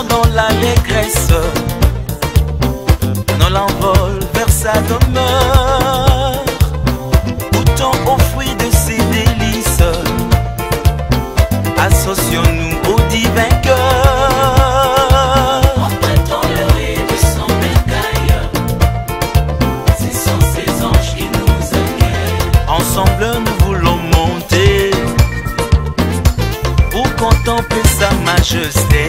Dans l'allégresse, nous l'envol vers sa demeure, goûtons au fruit de ses délices, associons-nous au divin cœur. Empruntons le riz de son bercail, ce sont ses anges qui nous accueillent. Ensemble nous voulons monter pour contempler sa majesté.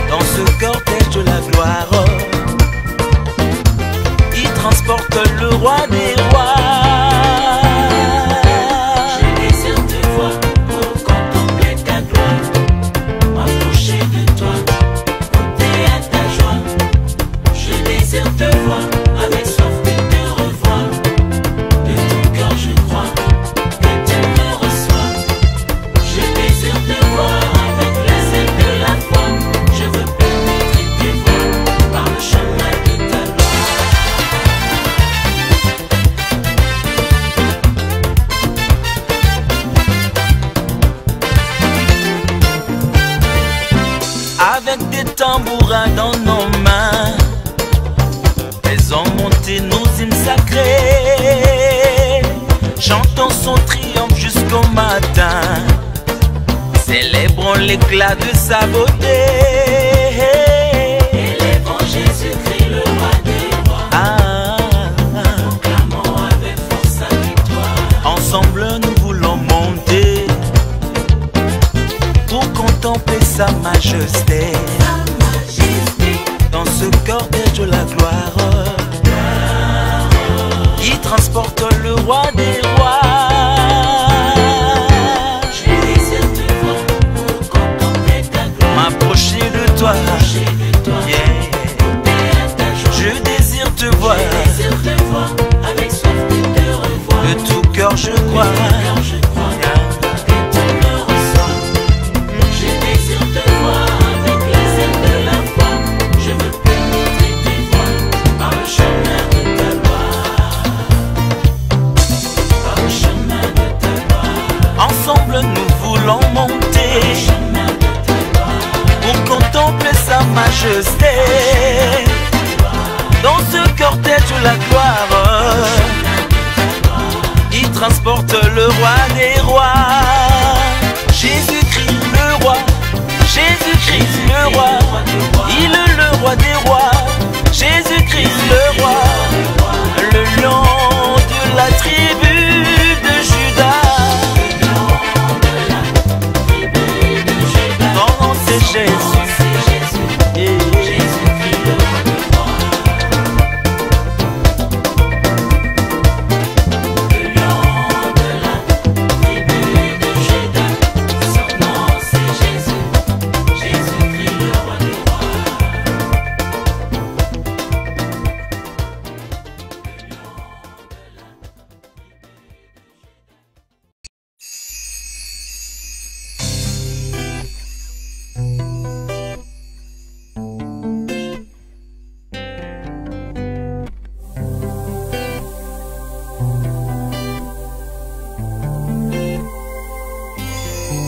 Dans ce cortège de la gloire, il transporte le roi des rois. Je désire te voir pour contempler ta gloire, m'approcher de toi, goûter à ta joie. Je désire te voir avec soif de te revoir. De tout cœur je crois que tu me reçois. Je désire te voir avec la zèle de la foi. Je veux pénétrer tes voies par le chemin de ta gloire. Avec des tambourins dans nos mains, faisons monter nos hymnes sacrés. Chantons son triomphe jusqu'au matin, célébrons l'éclat de sa beauté. Élevons Jésus-Christ, le roi des rois. Proclamons avec force sa victoire. Ensemble nous voulons monter pour contempler sa majesté. Dans ce cortège de la gloire, il transporte le roi des rois. Je désire te voir pour contempler ta gloire. M'approcher de toi, yeah. Je désire te voir, Je désire te voir avec soif de te revoir. de tout cœur je crois. Je crois que tu me reçois. Je désire te voir avec la zèle de la foi. Je veux pénétrer tes voies par le chemin de ta gloire. Par le chemin de ta gloire. Ensemble nous voulons monter Chemin de ta gloire. pour contempler sa majesté. Dans ce cortège de la gloire, il transporte le roi des rois. Jésus-Christ le roi, Jésus-Christ le roi, il est le roi des rois. Jésus-Christ le roi, le lion de la tribu de Judas. Ton nom c'est Jésus.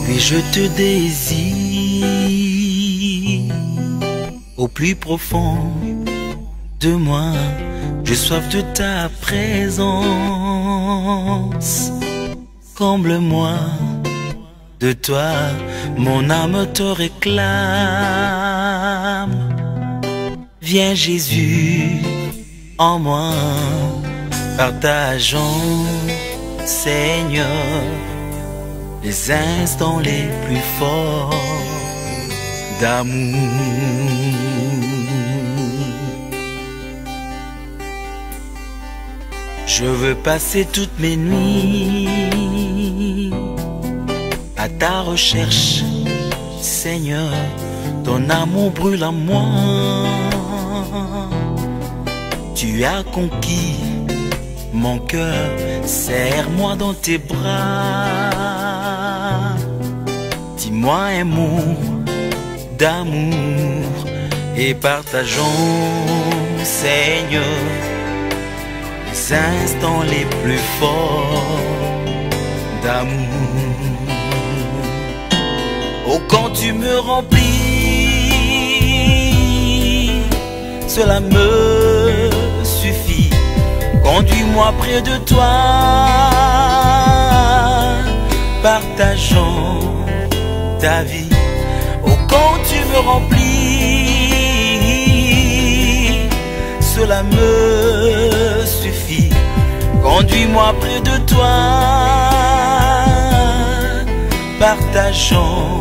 Puis je te désire au plus profond de moi. J'ai soif de ta présence. Comble-moi de toi, mon âme te réclame. Viens Jésus en moi, partageons Seigneur les instants les plus forts. d'amour. Je veux passer toutes mes nuits à ta recherche, Seigneur. Ton amour brûle en moi. Tu as conquis mon cœur, serre-moi dans tes bras. Dis-moi un mot d'amour et partageons, Seigneur, les instants les plus forts d'amour. Oh, quand tu me remplis, cela me suffit. Conduis-moi près de toi, partageons ta vie. Oh, quand tu me remplis, cela me suffit. Conduis-moi près de toi, partageons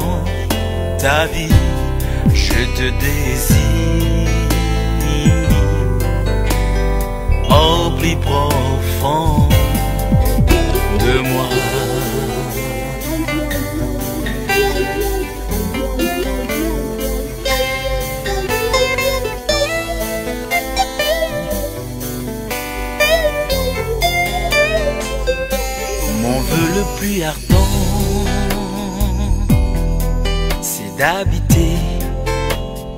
ta vie. Je te désire au plus profond de moi. Mon vœu le plus ardent, c'est d'habiter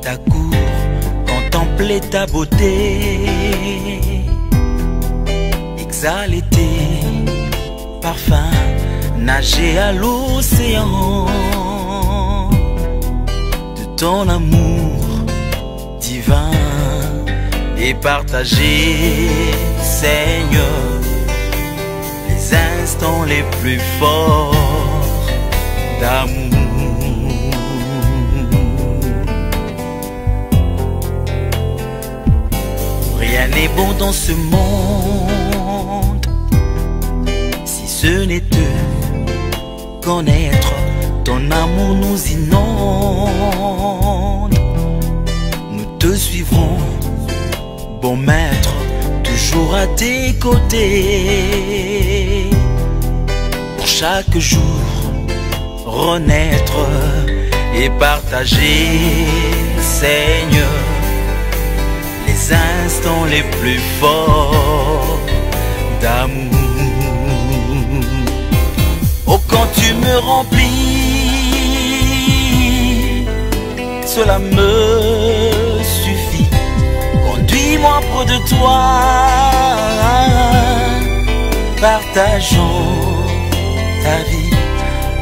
ta cour, contempler ta beauté, exhaler tes parfums, nager à l'océan de ton amour divin et partager, Seigneur, les instants les plus forts d'amour. Rien n'est bon dans ce monde si ce n'est te connaître. Ton amour nous inonde. Nous te suivrons, bon maître, toujours à tes côtés. Pour chaque jour renaître et partager, Seigneur, les instants les plus forts d'amour. Oh, quand tu me remplis, cela me suffit. Conduis-moi près de toi, partageons ta vie.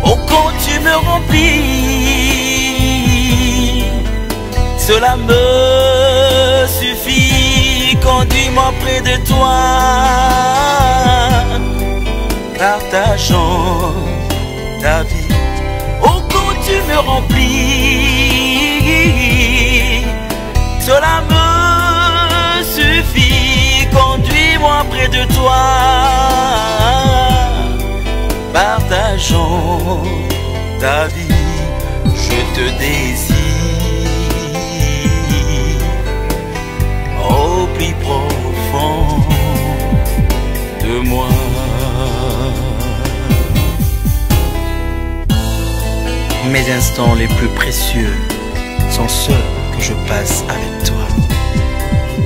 Oh, quand tu me remplis, cela me suffit. Conduis-moi près de toi, partageons ta vie. Oh, quand tu me remplis, cela me suffit. Conduis-moi près de toi, partageons ta vie. Je te désire au plus profond de moi. Mes instants les plus précieux sont ceux que je passe avec toi.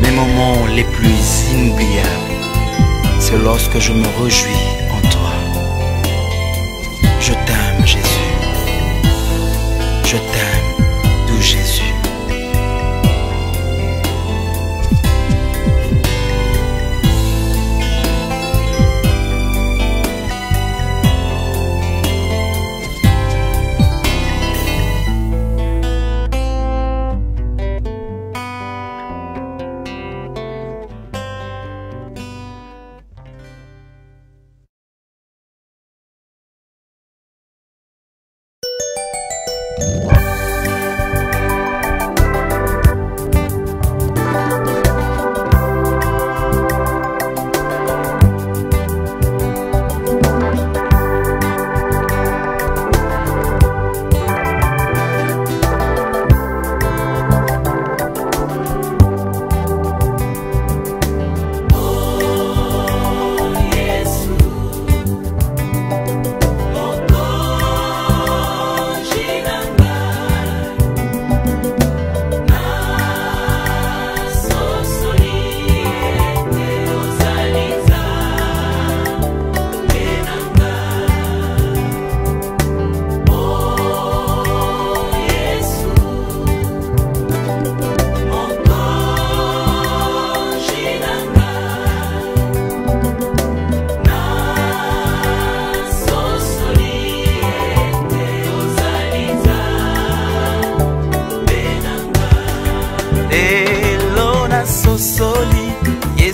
Mes moments les plus inoubliables, c'est lorsque je me réjouis en toi. Je t'aime, Jésus. Je t'aime, doux Jésus.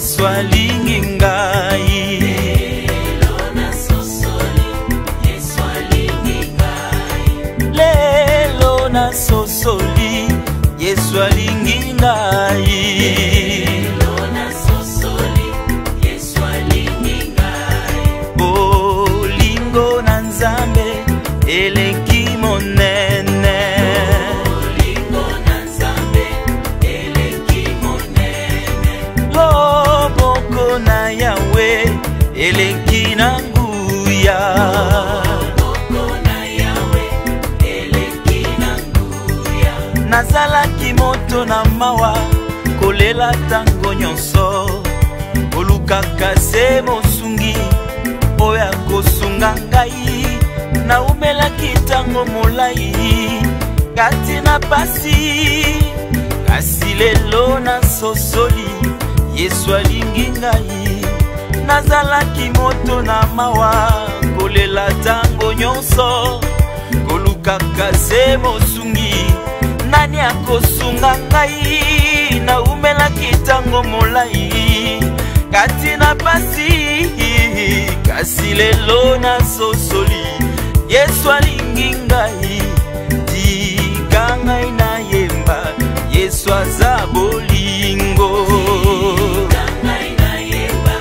Yesu alingi ngai. Lelo nasosoli, Yesu alingi ngai. Lelo nasosoli, Yesu alingi ngai. Lelo nasosoli, Yesu alingi ngai. Bolingo na Nzambe eleki monene. Bolingo na Nzambe eleki monene. Loboko na Yawe eleki na nguya. Loboko na Yawe eleki na nguya. Nazalaki moto na mawa kolela tango nyonso. Olukaka se mosungi oya kosunga ngai. Naumelaki tango molai kati na pasi. Kasi lelo nasosoli, Yesu alingi ngai. Nazalaki moto na mawa kolela tango nyonso. Kolukaka se mosungi nani akosunga ngai. Naumelaki tango molai kati na pasi. Kasi lelo nasosoli, Yesu alingi ngai. Tika ngai na yemba, Yesu aza bolingo. Tika ngai na yemba,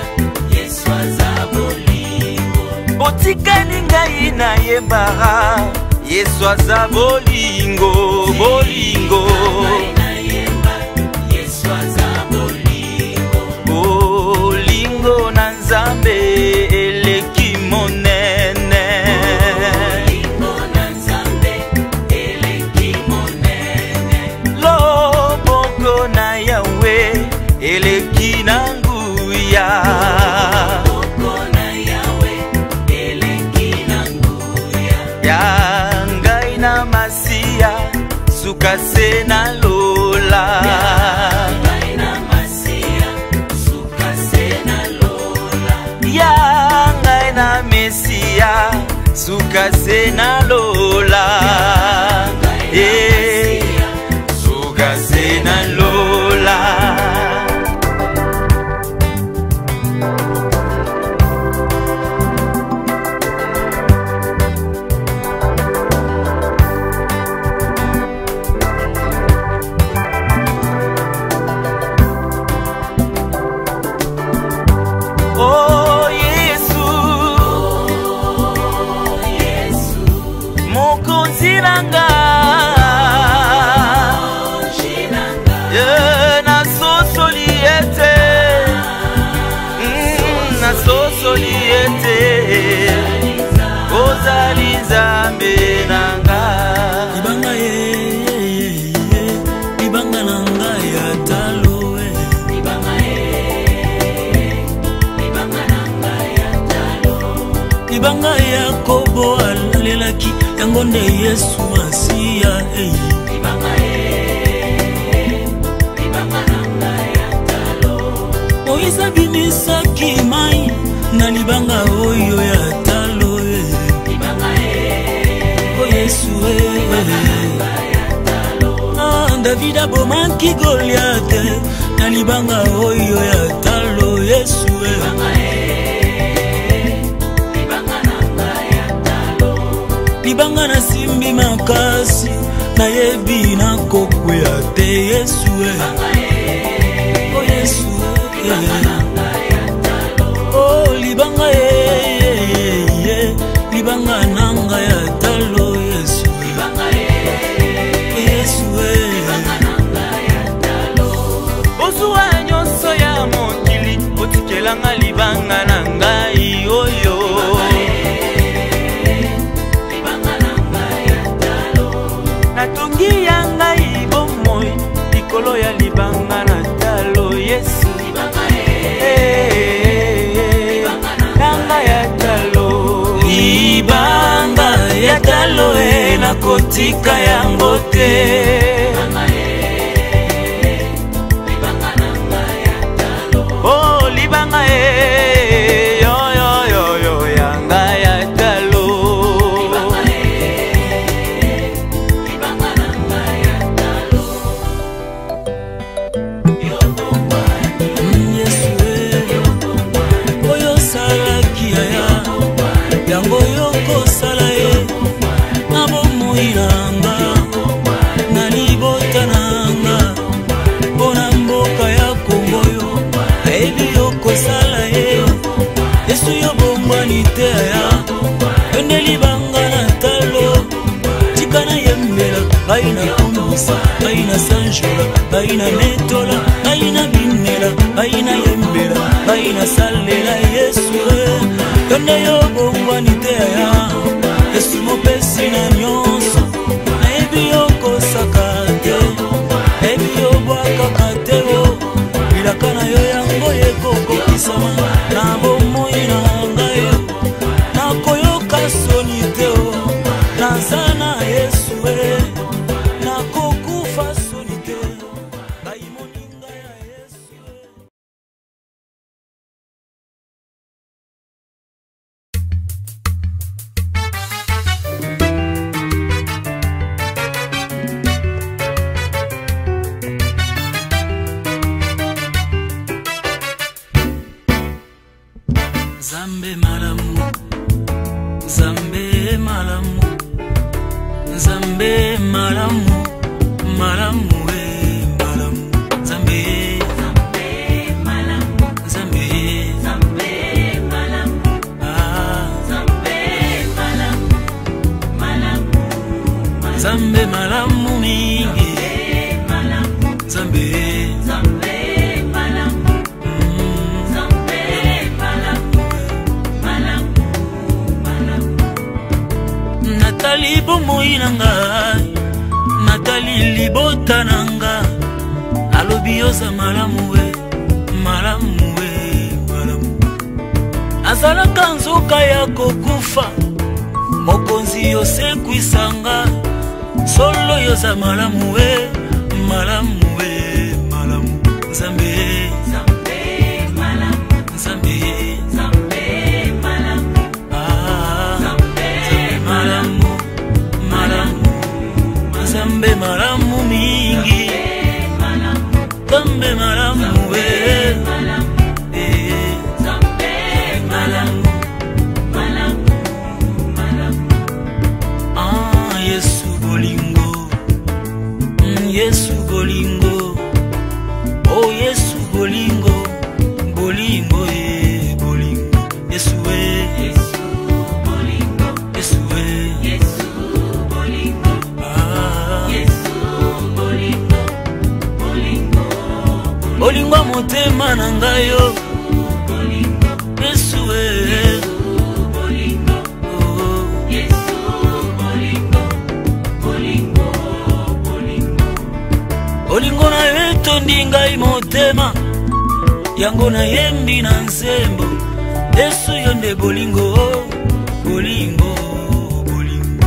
Yesu aza bolingo. Otikani ngai na yemba, Yesu aza bolingo, bolingo. Tika ngai na yemba, Yesu aza bolingo. Bolingo na Nzambe eleki monene. Bolingo na Nzambe eleki monene. Loboko na Yawe eleki na nguya. Loboko na Yawe eleki na nguya. Ya ngai na Masia suka se na lola. Ngai na Masia suka se na lola. Ya ngai na Mesia suka se na lola. Suka se na lola. Oh Yesu, Yesu mokonzi nanga. Shinanga Nasosoli ete, nasosoli ete. Ozali Nzambe nanga. Libanga libanga nanga ya talo Libanga libanga nanga ya talo. libanga ya kobo alelaki yango nde Yesu Masia Libanga libanga nanga ya talo. Moïse abimisaki mai na libanga oyo ya talo Libanga o Yesu nanga ya talo. David abomaki Goliath na libanga oyo ya talo Yesu Libanga nanga ya talo. libanga na simbi makasi na yebi na kokwea te Yesu o Yesu Nanga ya talo. oh libanga libanga nanga ya talo Yesu Libanga Yesu nanga ya talo. Ozuwa nyonso ya mokili otikelanga libanga na ngai oyo. Libanga nanga ya talo. Natungi ya ngai bomoi likolo ya libanga na talo Yesu. Nanga ya talo. Libanga ya talo nakotika yango te. Libanga nanga ya talo. Oh libanga yo yo yo yo yanga ya talo. Libanga nanga ya talo. Yo bombani. Yesu bomoi nanga na libota nanga mpona mboka ya Kongo ayebi yo kosala ye Yesu yo bombani te ya yonde libanga na talo tika na yembela bai na kumbusa bai na sanjola bai na metola bai na binela bai na yembela bai na salela Yesu yonde yo bombani te ya Yesu mopesi na nyonso nayebi yo kosaka te nayebi yo bwakaka te bilaka na yo yango ekokokisama na bomoi na ngai nakoyoka soni te naza na Yesu nakokufa soni te ngai moninga ya Yesu. Zambe malamu, Zambe malamu, Zambe malamu, malamu we malamu, Zambe, Zambe malamu, Zambe, Zambe malamu, Zambe malamu, malamu, Zambe malamu mingi, Zambe, Zambe malamu, Zambe malamu, malamu, malamu. Natali bomoi nanga, Natali libota nanga, alobi yoza malamu we, malamu we, malamu. Azalaka nzoka ya kokufa, mokonzi yose kuisanga, solo yoza malamu we, malamu we, malamu. Zambe, Zambe malamu, Zambe, Zambe malamu, Zambe malamu, malamu, Zambe malamu mingi, Zambe malamu we, Zambe malamu, malamu, malamu. Yesu bolingo, Yesu bolingo, oh Yesu bolingo, bolingo ye, bolingo, Yesu we, Yesu bolingo, Yesu we, Yesu bolingo, Yesu bolingo, bolingo, bolingo motema na ngayo, bolingo, Yesu we, Yesu bolingo, Yesu bolingo, bolingo, bolingo. Bolingo na yeto ndingai motema yango na yembi na nsembo Yesu yonde bolingo, bolingo, bolingo.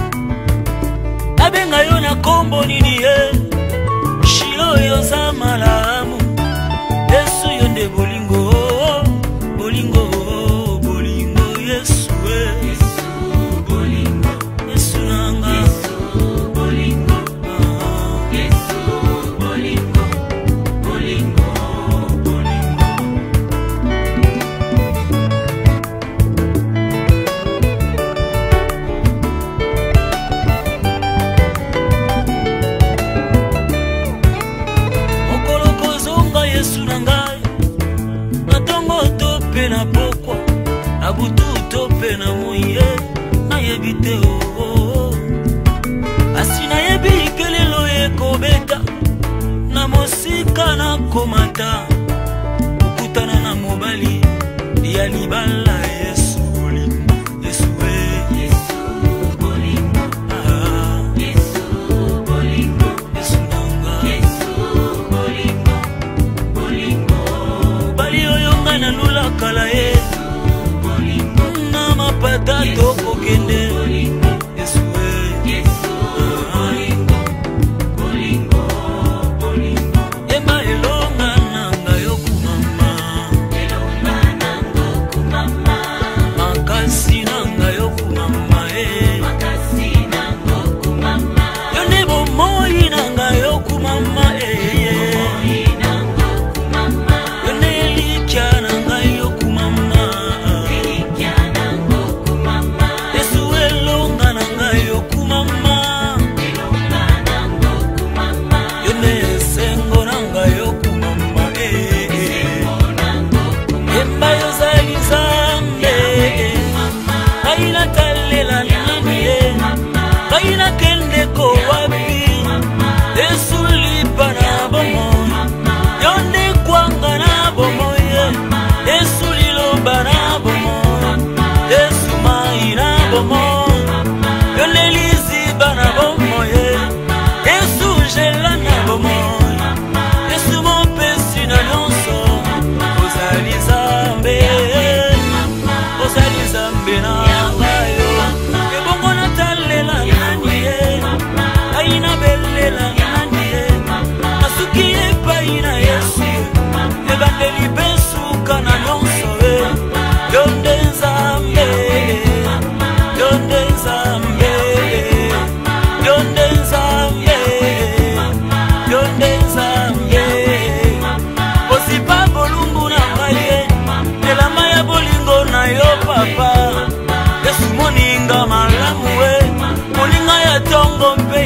Abenga yo na kombo nini ye Shilo yoza malamu Yesu yonde bolingo, bolingo, bolingo. Yesu we, Yesu bolingo, Yesu nanga, Yesu bolingo, Yesu bolingo, bolingo, bolingo. Mokolo kozonga Yesu nangai, natongo tope na pokwa, na butu tope na moye, na yebite asi na yebi kelelo ekobeta, na mosika na komata, ukutana na mobali ya libala Yesu bolingo, Yesu we, Yesu bolingo, Yesu bolingo, Yesu nanga, Yesu bolingo, bolingo. Bali oyonga na lula kala ye, bolingo, na mapata toko kende, Yesu we, Yesu bolingo, bolingo, bolingo. Yemba elonga nanga yokumama, elonga nanga kumama.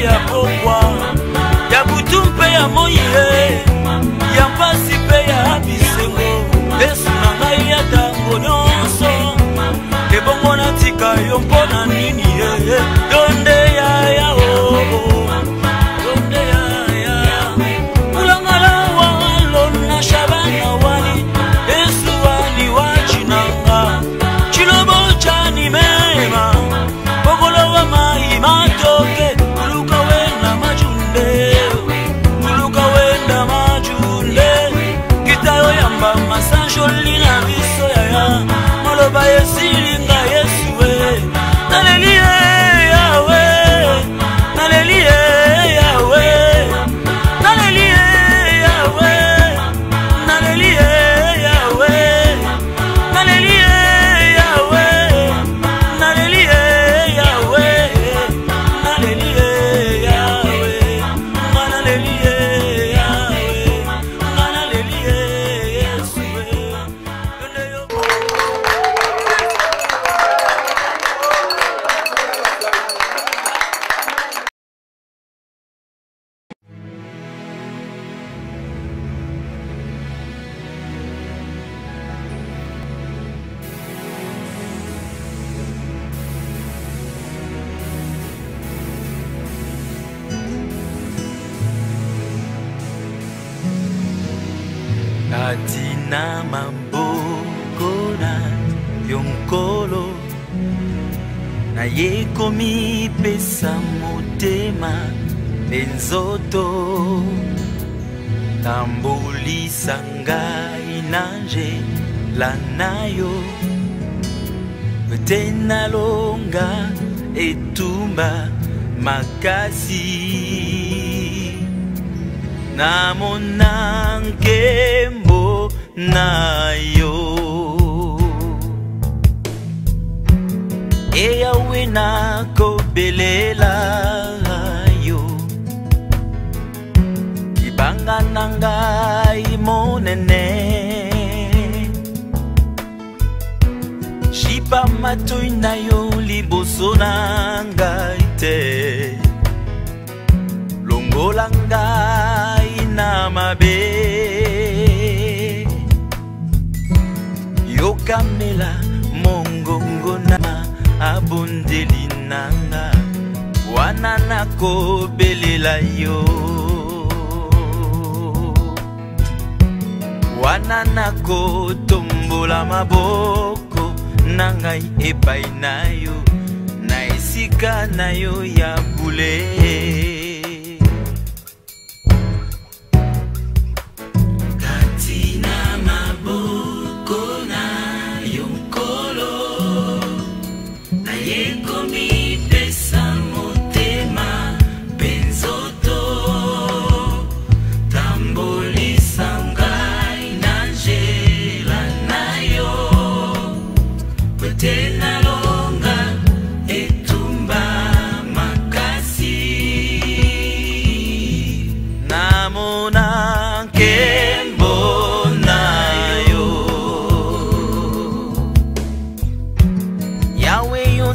ya pokwa ya butumpe ya moye ya mpasi pe ya bisengo Yesu na ngai ya tango nyonso ebongo natika yo mpona nini donde ya ya donde ya ulangala walo na shabana wani Yesu wani wachinanga chilobo chani mema bogolo wa mai matoke tuluka wenda majunde tuluka wenda majunde kitayo yamba masanjoli na biso ya maloba yesilinga Yesu we nalelie yawe nalelie yawe nalelie yawe nalelie yawe nalelie yawe nalelie yawe nalelie yawe nalelie yawe nalelie Yesu Katina maboko na yonkolo na yekomi pesa motema benzoto tambolisa ngai nanje lanayo tena longa etumba makasi namona nkembo nayo eyawe nakobelela yo ibanga nangai monene shipa matoi nayo liboso nangai te longola ngai na mabe yokamela mongongo na abondeli nanga wana nakobelela yo wana nakotombola maboko nangai epai nayo na esika nayo ya bule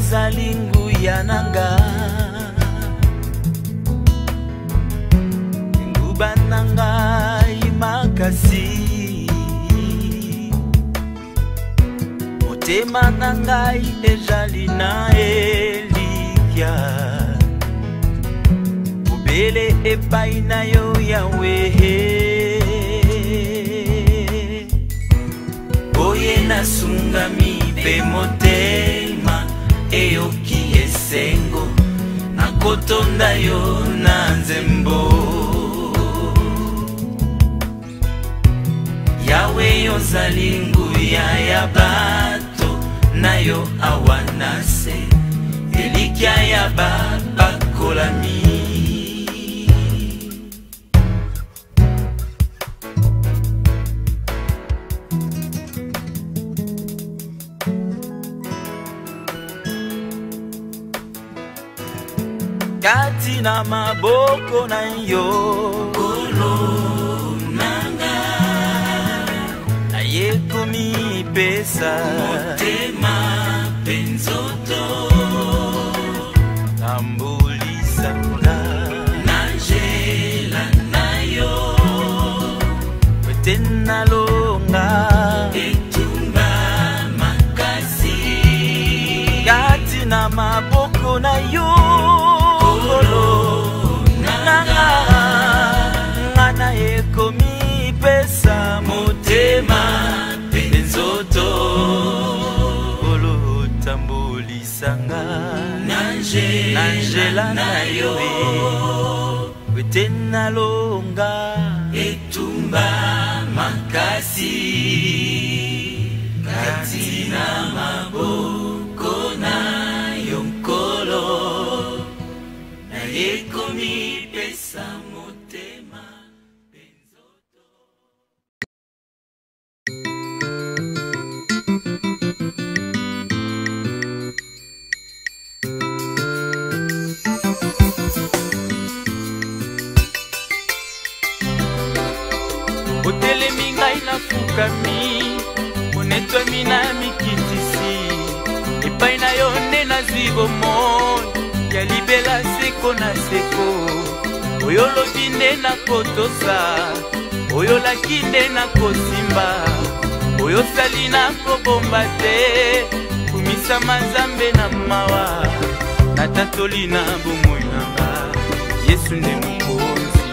zalingu yananga nguba nanga imakasi motema nanga ejali na elikya obele epai na yo yawe oye nasungami pe motema eyoki esengo nakotonda yo na nzembo yawe yozali nguya ya bato na yo awanase elikya ya babakolami kati na maboko na yo kolo nanga na yekomi pesa motema penzoto tambulisa ngai Angela na yo wetena longa etumba makasi katina maboko na yonkolo na yekomi pesa motema benzoto. Otelemi ngai na fukami onetwami na mikitisi epai na yo nde nazwi bomoi ya libela seko na seko oyo lobi nde nakotosa oyo laki nde nakosimba oyo sali nakobomba te kumisama nzambe na mawa natatoli na bomoi nanga Yesu nde mokonzi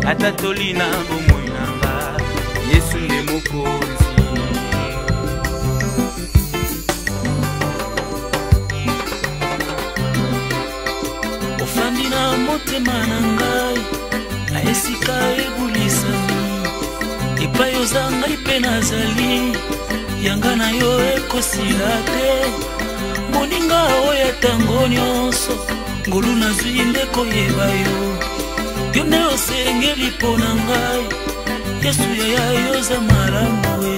natatoli na bomoi nanga Yesu nde mokonzi. Ofandi na motema na ngai na esika ebulisami epai oza ngai mpe nazali yanga na yo ekosila te moninga oyo ntango nyonso ngolu nazwi nde koyeba yo yo nde osengeli mpo na ngai Yesu yaya yoza malamu we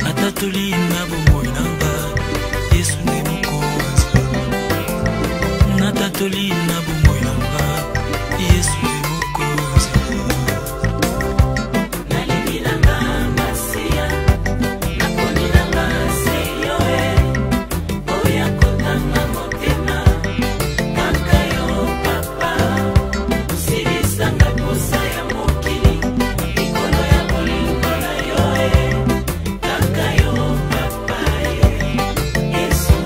natatoli na bomoi na ngai Yesu nde mokonzi natatoli na bomoi na ngai Yesu nde mokonzi. Nalingi na nga masia nakoni na nga seyo oya kotanga motema kaka yo papa usilisanga kosa ya mokili likolo ya bolingo na yo kaka yo papa Yesu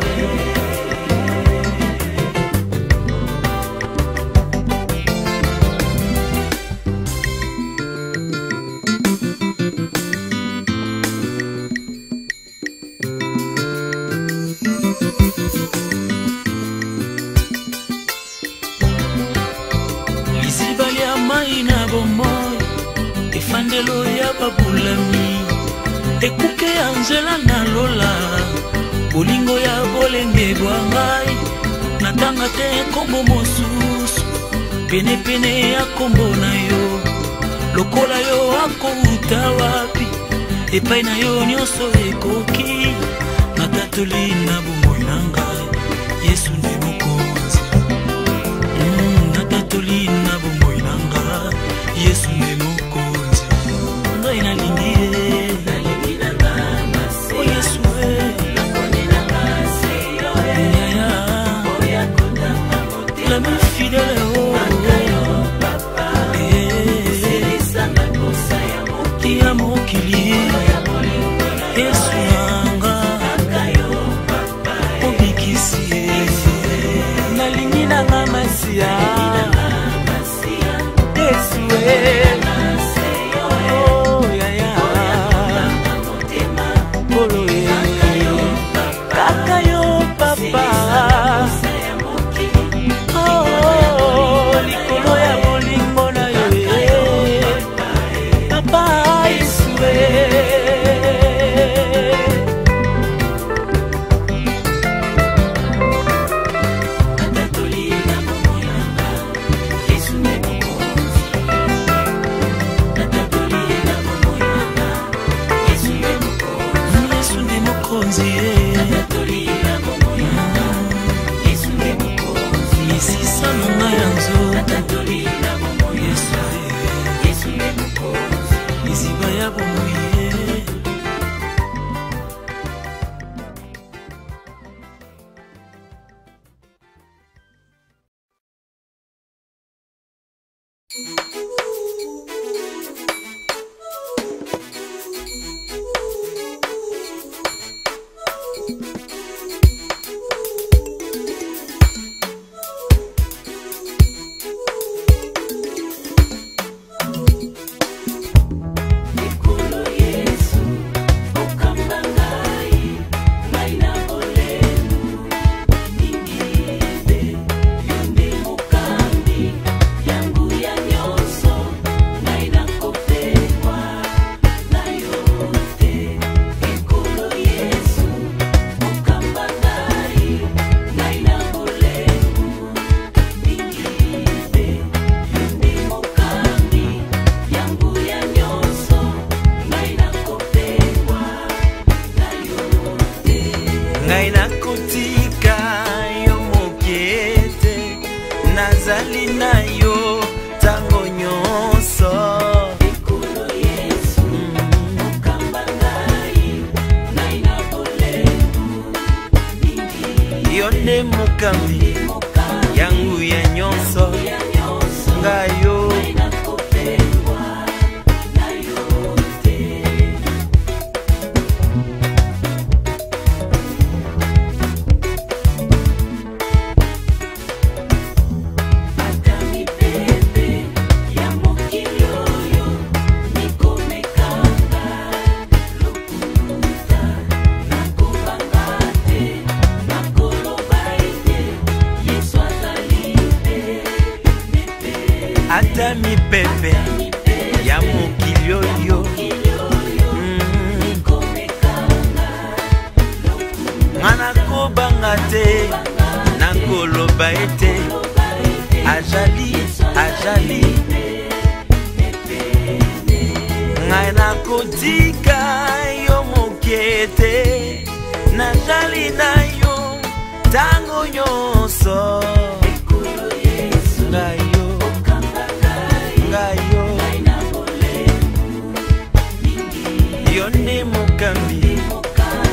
Lizibali ya mai na bomoi efandelo ya babulami ekuke ya nzela na lola bolingo ya bolenge bwa ngai natanga te kombo mosusu penepene ya kombo na yo lokola yo akouta wapi epai na yo nyonso ekoki natatoli na bomoi na ngai Yesu nde mokonzi natatoli na bomoi na ngai Yesu nde mokonzi ngai nalingi na nga masi o Yesu nakoni na nga seyo yaya oya kotanga motema lami fidele kaka yo papa usilisanga kosa ya mokili Yesu nanga kaka yo papa obikisi nalingi na nga masia Yesu oh yaya kolo kaka yo papa oh likolo ya bolingo na yo papa Yesu nazali na yo tango nyonso. Ekolo Yesu okamba ngai ngai na bolembu mingi. Yo nde mokambi yangu ya nyonso ngai yo. Ata mi pepe ya mokili oyo ngana kobanga te nakoloba ete ajali ajali ngai nakotika yo moke te nazali na yo tango nyonso. Ngai yo nde mokambi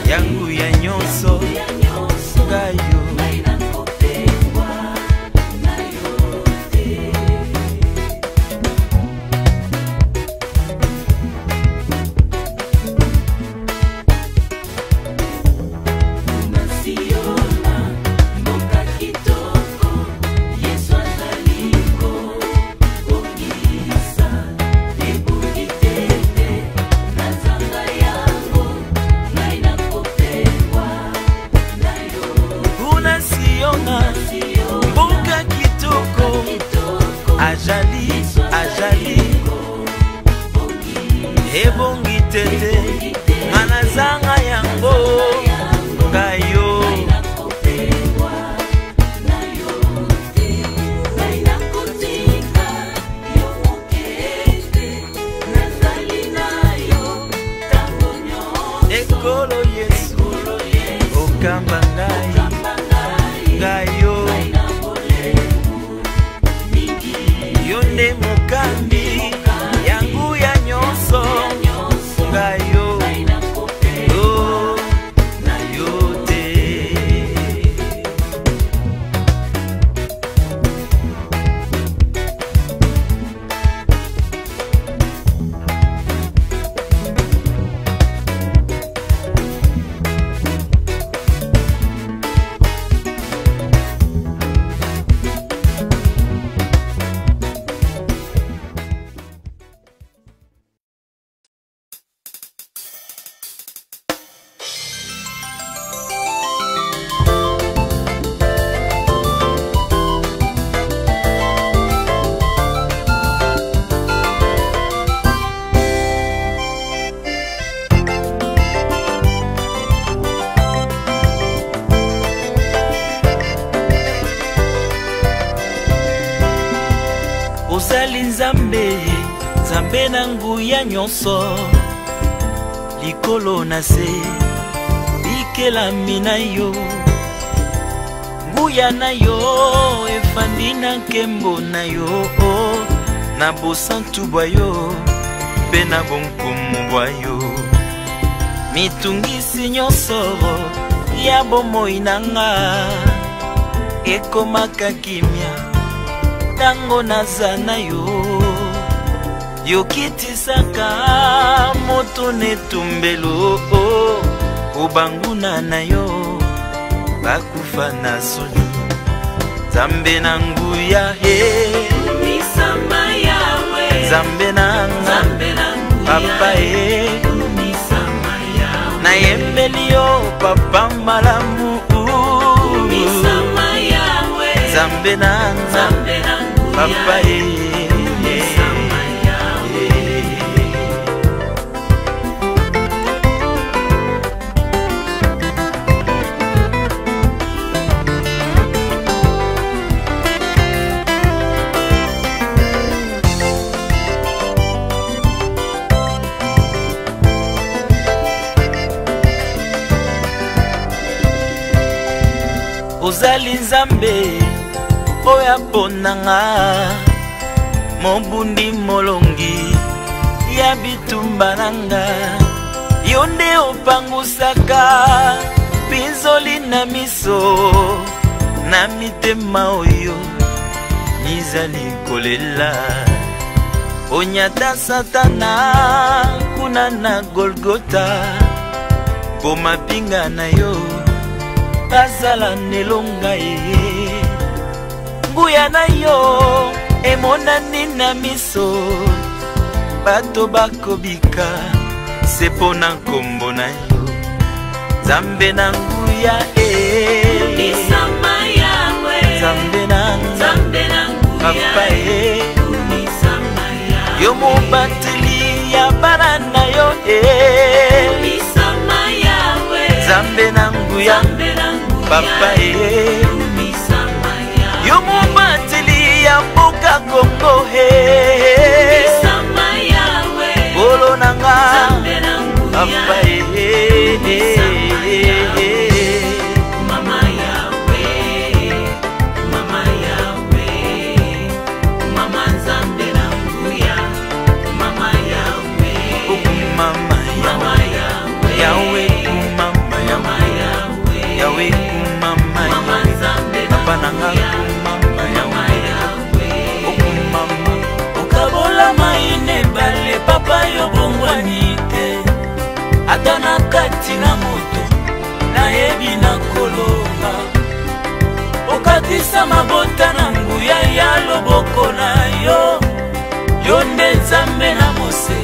yangu ya nyonso ngai yo. Mbuka kitoko ajali ajali ebongi tete ngana zanga yango ngai yo. Ekolo Yesu okamba ngai ngai yo. Yo nde mokambi yangu ya nyonso ngai yo. Oh, na yo te. Ozali nzambe nzambe na nguya nyonso likolo na se likelami na yo. Nguya na yo efandi na nkembo na yo na bosantu bwa yo mpe na bonkumu bwa yo. Mitungisi nyonso ya bomoi na nga ekomaka kimia tango naza na yo. Yokitisaka moto netumbelo obanguna na yo bakufa na soni. Zambe na nguya he Misama yawe zambe nanga papa he Misama yawe na yembeli yo papa malamu. Misama yawe zambe nanga papa he ozali nzambe oya ponanga mobundi molongi ya bitumba nanga yonde opangusaka pinzoli na miso na mitema oyo nizali kolela onyata satana kuna na Golgota bomapinga na yo azala nelonga ye nguya na yo emonani na miso bato bakobika sepo na nkombo na yo Zambe na nguya Unisama yawe Zambe na nguya Unisama yawe Yo mubatili ya barana yo Unisama yawe Zambe na nguya Papa Unisama yawe Yo mubatili ya mboka Kongo Unisama yawe Bolo nanga Zambe na nguya Papa Mama yawe Mama yawe Mama Zambe na nguya Mama yawe Mama yawe Yawe mama yawe Yawe mama Zambe na Papa nanga mama yawe Mama Okabola maine bale papa yo bongwani te ata na kati na moto nayebi na kolonga okatisa mabota na nguya ya loboko na yo yo nde Nzambe na mose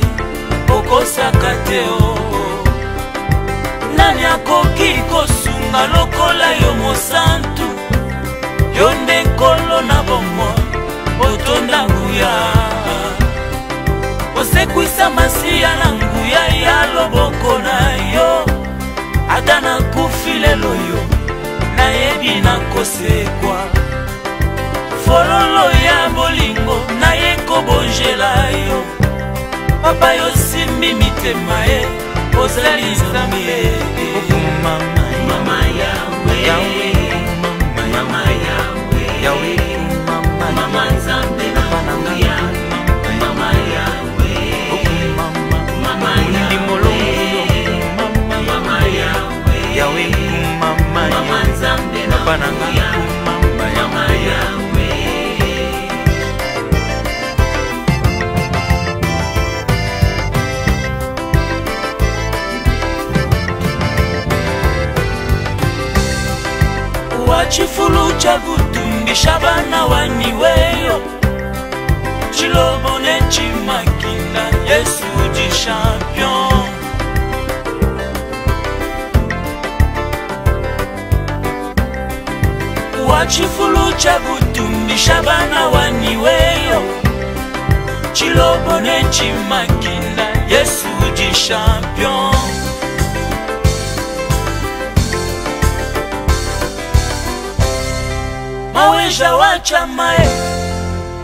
okosaka te o nani akoki kosunga lokola yo mosantu yo nde nkolo na bomoi otonda nguya osekwisa masiya na nguya ya loboko na yo ata nakufi lelo yo nayebi nakosekwa fololo ya bolingo naye kobonjela yo papa yo simbi mitema ye ozali Nzambe Mama yawe Mama yawe Mama Zambe na nguya Mama yawe Mama yawe Mama yawe Yawe mama Mama Zambe na nguya Mama yawe wachifulu cha kutumbisha bana waniweyo chilobone chimakina Yesu di champion wachifulu cha kutumbisha bana waniweyo chilobone chimakina Yesu di champion maweja wacha mae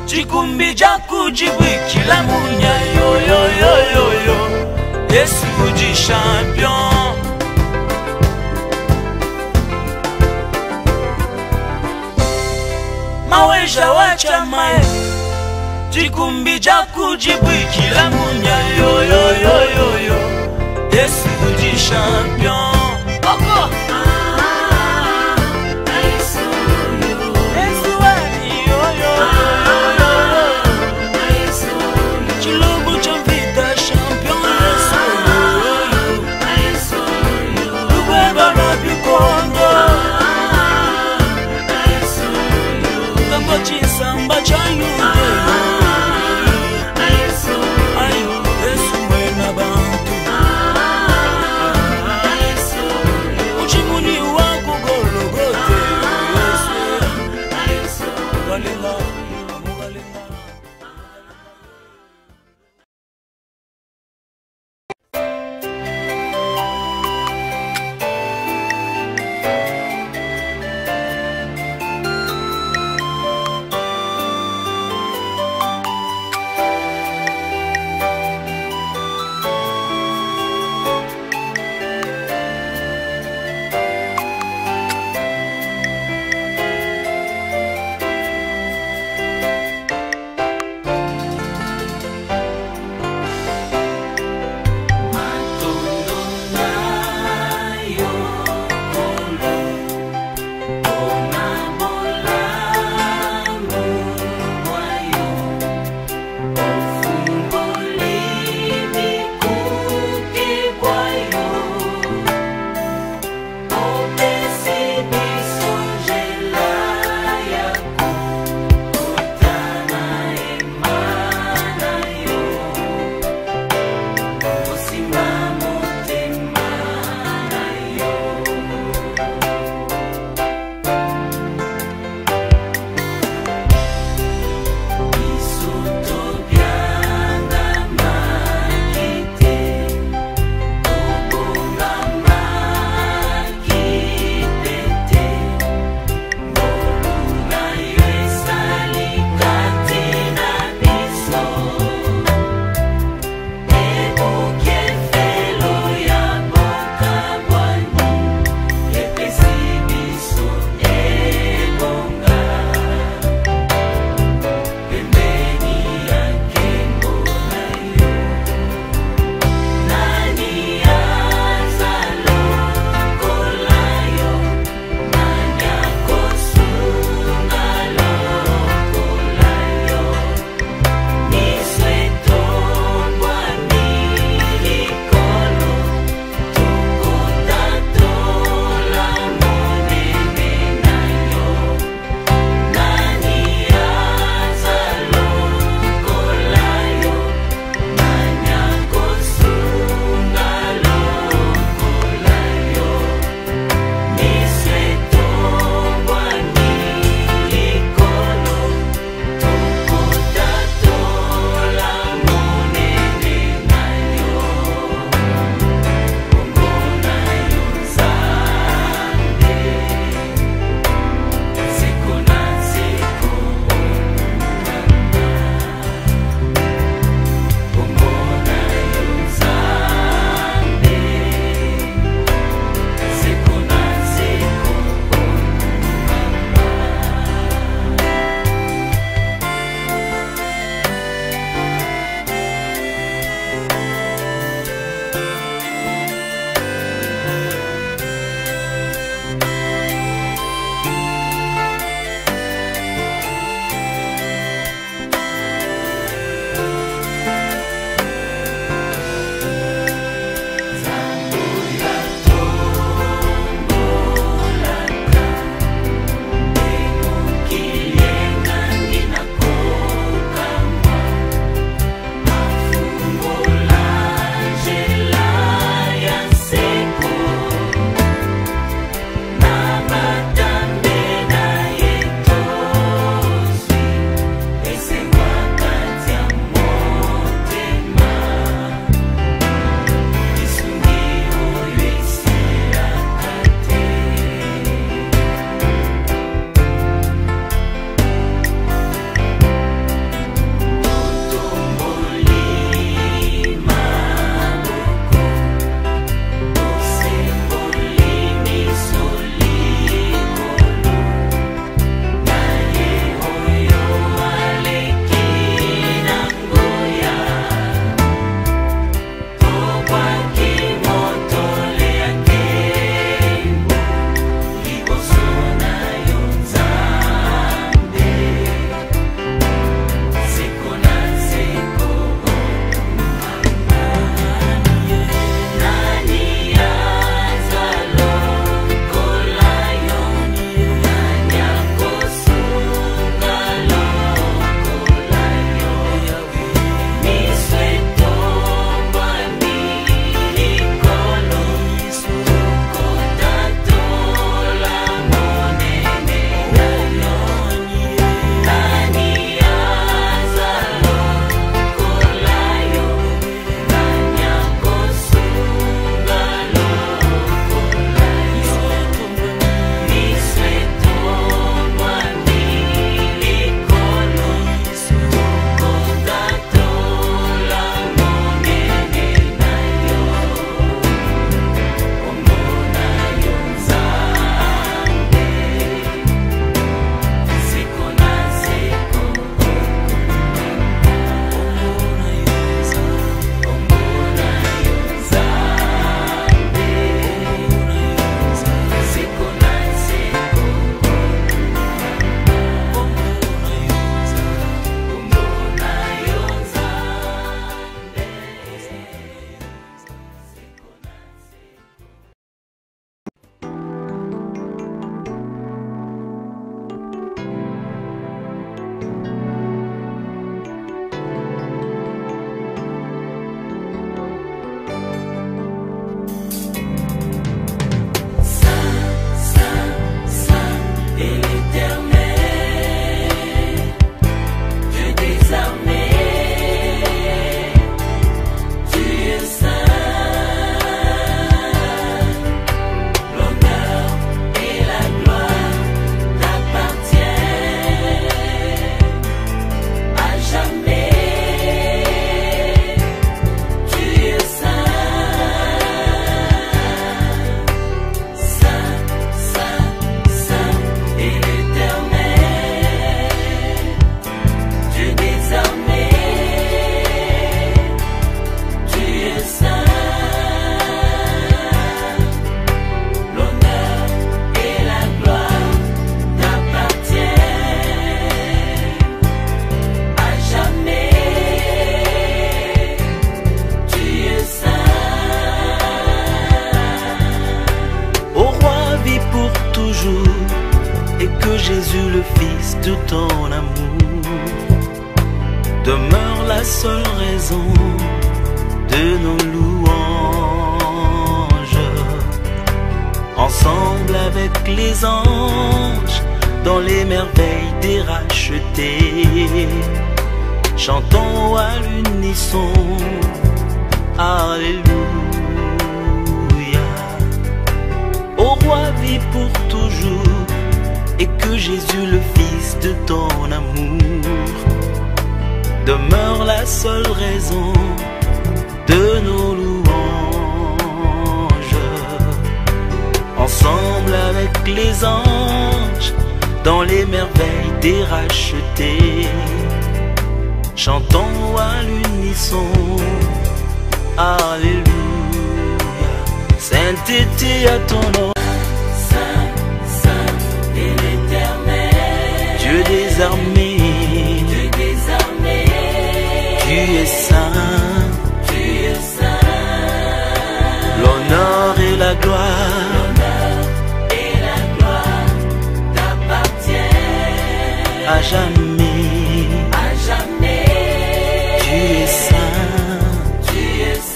chikumbi ja kujibwikila munya yo yo yo yo yo Yesu di champion maweja wacha mae chikumbi ja kujibwikila munya yo yo yo yo yo Yesu di champion Koko Chisamba cha yude ayo Yesu mwena bantu uchimuni wako Golgotha Yesu walenga mugalenga la seule raison de nos louanges. Ensemble avec les anges, dans les merveilles des rachetés, chantons à l'unisson, Alléluia. Ô roi vit pour toujours, et que Jésus le Fils de ton amour demeure la seule raison de nos louanges. Ensemble avec les anges, dans les merveilles des rachetés, chantons à l'unisson, Alléluia. Sainteté à ton nom, Saint, Saint est l'Éternel, Dieu des armées, Dieu des armées, tu es saint, tu es saint. l'honneur et la gloire, L'honneur et la gloire t'appartiennent à jamais, à jamais. tu es saint. Tu es saint.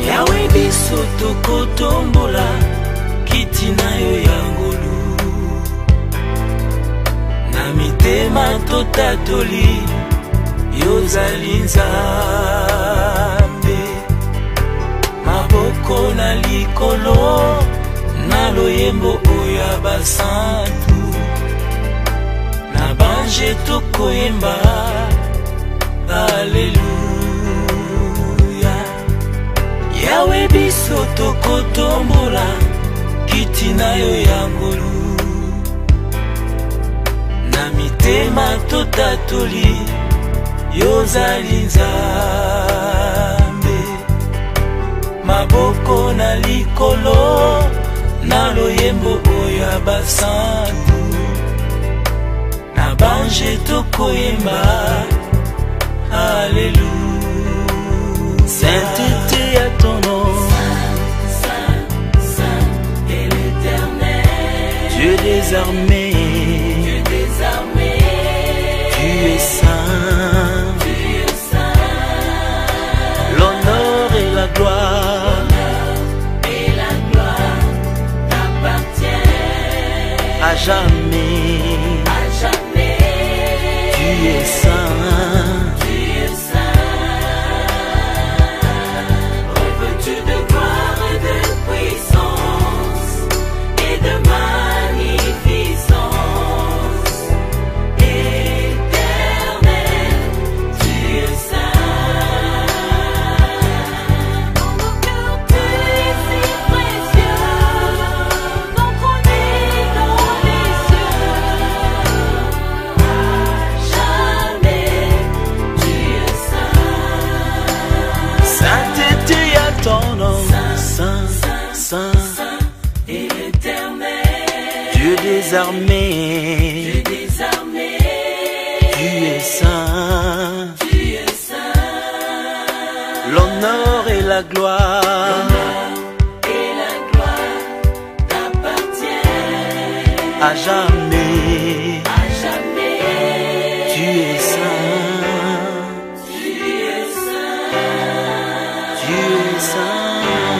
Yahweh biso tokotombola kiti na yo ya ngolu, na mitema totatoli yozali Nzambe. Maboko na likolo na loyembo oyo ya basantu, na banje tokoyemba Alleluia. Yahweh biso tokotombola kiti na yo ya ngolu, na mitema totatoli yozali Nzambe. Maboko na likolo na loyembo oyo ya basantu, na banje tokoyemba Alléluia. Sainteté à ton nom, Saint, Saint est l'Éternel, Dieu des armées, Dieu des armées, tu es saint, tu es saint. l'honneur et la gloire, L'honneur et la gloire t'appartiennent à jamais, à jamais. tu es saint. Tu es saint. Revêtu de gloire et de puissance et de magnificence, éternel, tu es saint. Dans nos cœurs, tu es si précieux, d'entronné dans les cieux. À jamais, tu es saint. Sainteté à ton nom, saint, saint, Saint et l'Éternel, Dieu des armées, Dieu des armées, tu es saint, tu es saint. l'honneur et la gloire, Et la gloire t'appartiennent à jamais, à jamais. tu es saint, Tu es saint. tu es saint.